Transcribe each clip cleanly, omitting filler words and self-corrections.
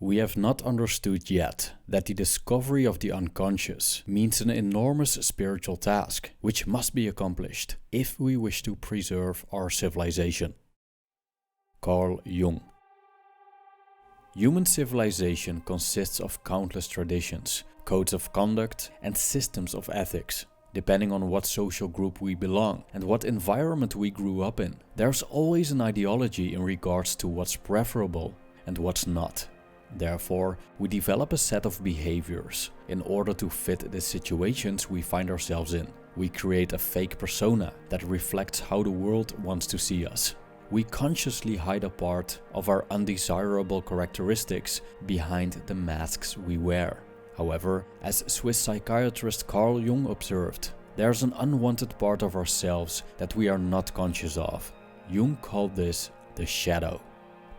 We have not understood yet that the discovery of the unconscious means an enormous spiritual task, which must be accomplished if we wish to preserve our civilization. Carl Jung. Human civilization consists of countless traditions, codes of conduct, and systems of ethics. Depending on what social group we belong and what environment we grew up in, there's always an ideology in regards to what's preferable and what's not. Therefore, we develop a set of behaviors in order to fit the situations we find ourselves in. We create a fake persona that reflects how the world wants to see us. We consciously hide a part of our undesirable characteristics behind the masks we wear. However, as Swiss psychiatrist Carl Jung observed, there's an unwanted part of ourselves that we are not conscious of. Jung called this the shadow.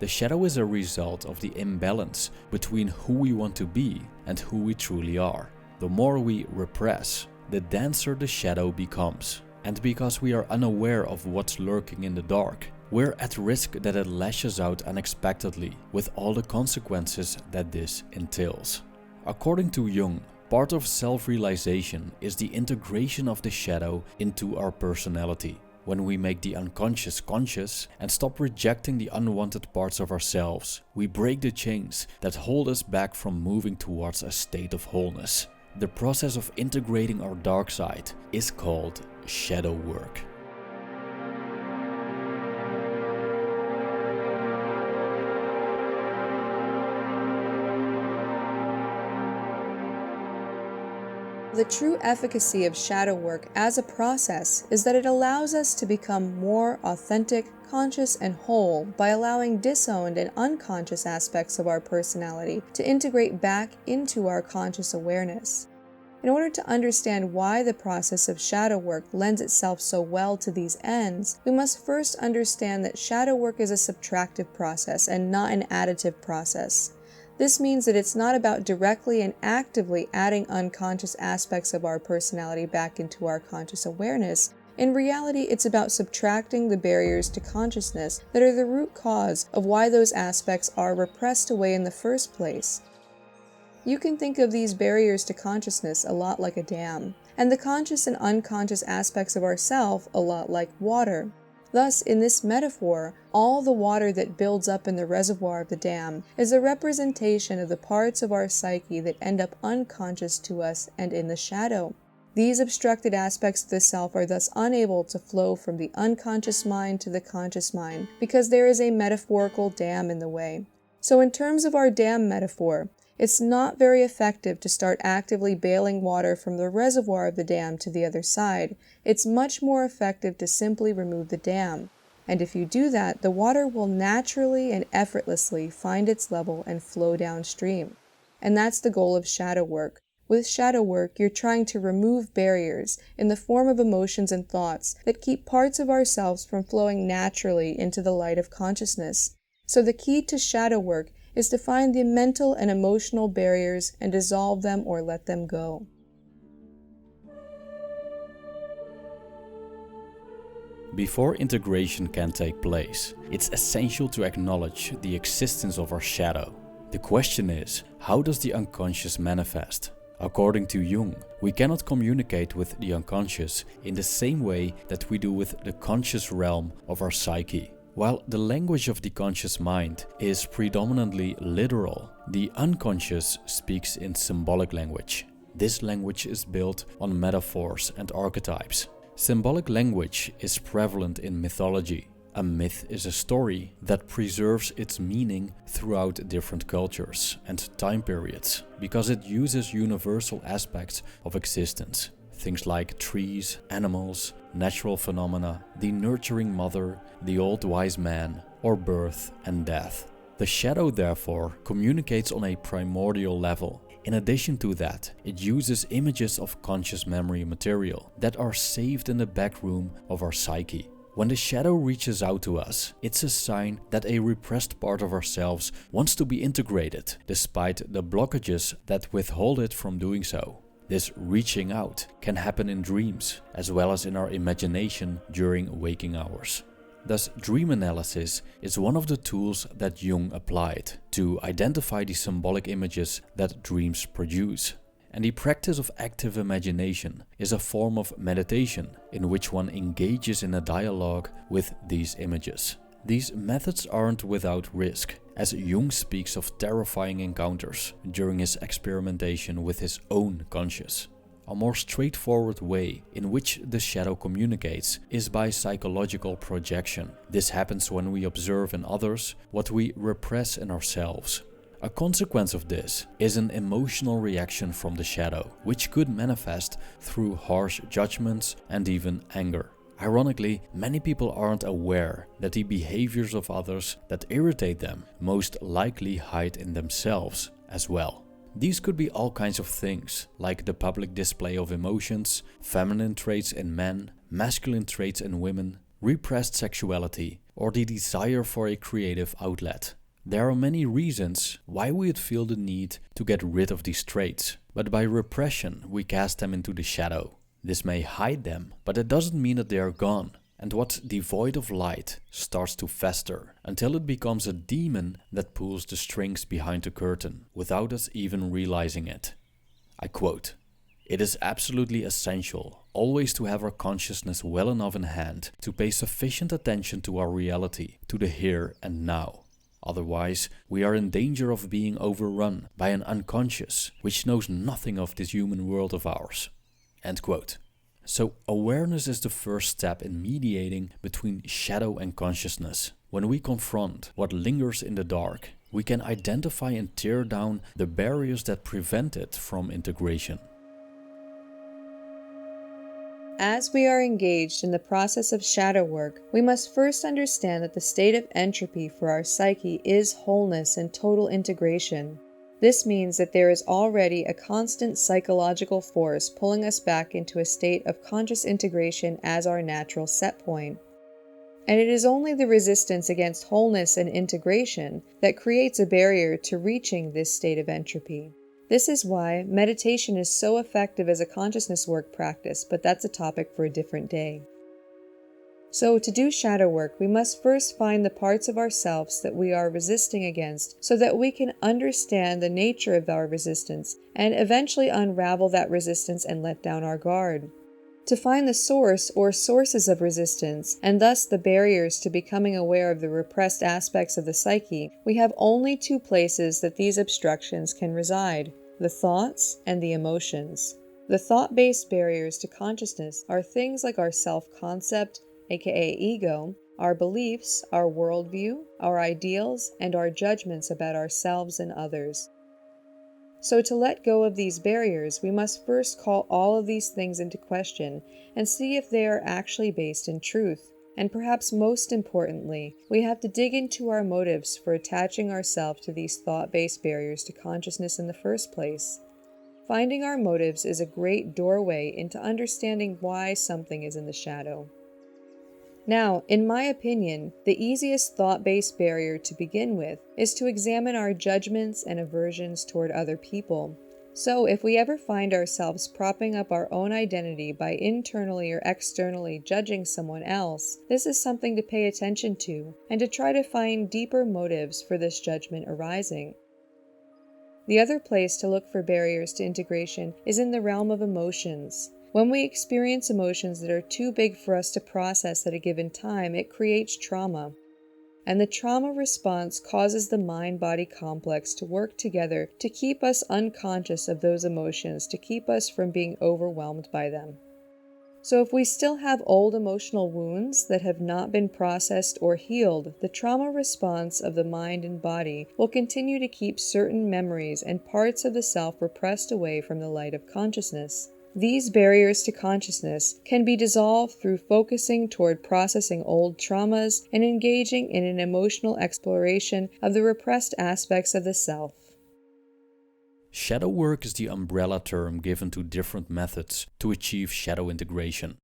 The shadow is a result of the imbalance between who we want to be and who we truly are. The more we repress, the denser the shadow becomes. And because we are unaware of what's lurking in the dark, we're at risk that it lashes out unexpectedly, with all the consequences that this entails. According to Jung, part of self-realization is the integration of the shadow into our personality. When we make the unconscious conscious and stop rejecting the unwanted parts of ourselves, we break the chains that hold us back from moving towards a state of wholeness. The process of integrating our dark side is called shadow work. The true efficacy of shadow work as a process is that it allows us to become more authentic, conscious, and whole by allowing disowned and unconscious aspects of our personality to integrate back into our conscious awareness. In order to understand why the process of shadow work lends itself so well to these ends, we must first understand that shadow work is a subtractive process and not an additive process. This means that it's not about directly and actively adding unconscious aspects of our personality back into our conscious awareness. In reality, it's about subtracting the barriers to consciousness that are the root cause of why those aspects are repressed away in the first place. You can think of these barriers to consciousness a lot like a dam, and the conscious and unconscious aspects of ourself a lot like water. Thus, in this metaphor, all the water that builds up in the reservoir of the dam is a representation of the parts of our psyche that end up unconscious to us and in the shadow. These obstructed aspects of the self are thus unable to flow from the unconscious mind to the conscious mind because there is a metaphorical dam in the way. So in terms of our dam metaphor, it's not very effective to start actively bailing water from the reservoir of the dam to the other side. It's much more effective to simply remove the dam. And if you do that, the water will naturally and effortlessly find its level and flow downstream. And that's the goal of shadow work. With shadow work, you're trying to remove barriers in the form of emotions and thoughts that keep parts of ourselves from flowing naturally into the light of consciousness. So the key to shadow work is to find the mental and emotional barriers and dissolve them or let them go. Before integration can take place, it's essential to acknowledge the existence of our shadow. The question is, how does the unconscious manifest? According to Jung, we cannot communicate with the unconscious in the same way that we do with the conscious realm of our psyche. While the language of the conscious mind is predominantly literal, the unconscious speaks in symbolic language. This language is built on metaphors and archetypes. Symbolic language is prevalent in mythology. A myth is a story that preserves its meaning throughout different cultures and time periods because it uses universal aspects of existence. Things like trees, animals, natural phenomena, the nurturing mother, the old wise man, or birth and death. The shadow, therefore, communicates on a primordial level. In addition to that, it uses images of conscious memory material that are saved in the back room of our psyche. When the shadow reaches out to us, it's a sign that a repressed part of ourselves wants to be integrated, despite the blockages that withhold it from doing so. This reaching out can happen in dreams, as well as in our imagination during waking hours. Thus, dream analysis is one of the tools that Jung applied to identify the symbolic images that dreams produce. And the practice of active imagination is a form of meditation in which one engages in a dialogue with these images. These methods aren't without risk, as Jung speaks of terrifying encounters during his experimentation with his own conscious. A more straightforward way in which the shadow communicates is by psychological projection. This happens when we observe in others what we repress in ourselves. A consequence of this is an emotional reaction from the shadow, which could manifest through harsh judgments and even anger. Ironically, many people aren't aware that the behaviors of others that irritate them most likely hide in themselves as well. These could be all kinds of things, like the public display of emotions, feminine traits in men, masculine traits in women, repressed sexuality, or the desire for a creative outlet. There are many reasons why we would feel the need to get rid of these traits, but by repression we cast them into the shadow. This may hide them, but it doesn't mean that they are gone. And what's devoid of light starts to fester until it becomes a demon that pulls the strings behind the curtain without us even realizing it. I quote, "It is absolutely essential always to have our consciousness well enough in hand to pay sufficient attention to our reality, to the here and now. Otherwise, we are in danger of being overrun by an unconscious which knows nothing of this human world of ours." End quote. So awareness is the first step in mediating between shadow and consciousness. When we confront what lingers in the dark, we can identify and tear down the barriers that prevent it from integration. As we are engaged in the process of shadow work, we must first understand that the state of entropy for our psyche is wholeness and total integration. This means that there is already a constant psychological force pulling us back into a state of conscious integration as our natural set point. And it is only the resistance against wholeness and integration that creates a barrier to reaching this state of entropy. This is why meditation is so effective as a consciousness work practice, but that's a topic for a different day. So to do shadow work, we must first find the parts of ourselves that we are resisting against so that we can understand the nature of our resistance and eventually unravel that resistance and let down our guard. To find the source or sources of resistance, and thus the barriers to becoming aware of the repressed aspects of the psyche, we have only two places that these obstructions can reside: the thoughts and the emotions. The thought-based barriers to consciousness are things like our self-concept, aka ego, our beliefs, our worldview, our ideals, and our judgments about ourselves and others. So to let go of these barriers, we must first call all of these things into question and see if they are actually based in truth. And perhaps most importantly, we have to dig into our motives for attaching ourselves to these thought-based barriers to consciousness in the first place. Finding our motives is a great doorway into understanding why something is in the shadow. Now, in my opinion, the easiest thought-based barrier to begin with is to examine our judgments and aversions toward other people. So, if we ever find ourselves propping up our own identity by internally or externally judging someone else, this is something to pay attention to and to try to find deeper motives for this judgment arising. The other place to look for barriers to integration is in the realm of emotions. When we experience emotions that are too big for us to process at a given time, it creates trauma. And the trauma response causes the mind-body complex to work together to keep us unconscious of those emotions, to keep us from being overwhelmed by them. So if we still have old emotional wounds that have not been processed or healed, the trauma response of the mind and body will continue to keep certain memories and parts of the self repressed away from the light of consciousness. These barriers to consciousness can be dissolved through focusing toward processing old traumas and engaging in an emotional exploration of the repressed aspects of the self. Shadow work is the umbrella term given to different methods to achieve shadow integration.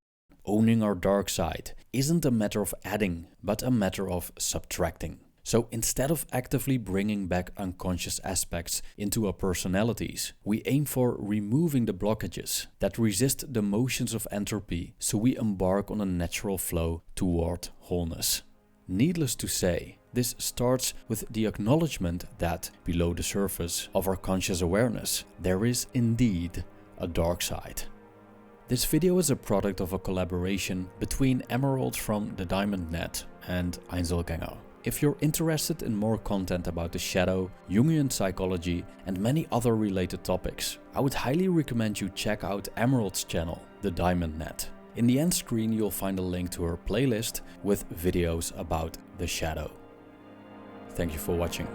Owning our dark side isn't a matter of adding, but a matter of subtracting. So instead of actively bringing back unconscious aspects into our personalities, we aim for removing the blockages that resist the motions of entropy, so we embark on a natural flow toward wholeness. Needless to say, this starts with the acknowledgement that below the surface of our conscious awareness, there is indeed a dark side. This video is a product of a collaboration between Emerald from the Diamond Net and Einzelgänger. If you're interested in more content about the shadow, Jungian psychology and many other related topics, I would highly recommend you check out Emerald's channel, the Diamond Net. In the end screen you'll find a link to her playlist with videos about the shadow. Thank you for watching.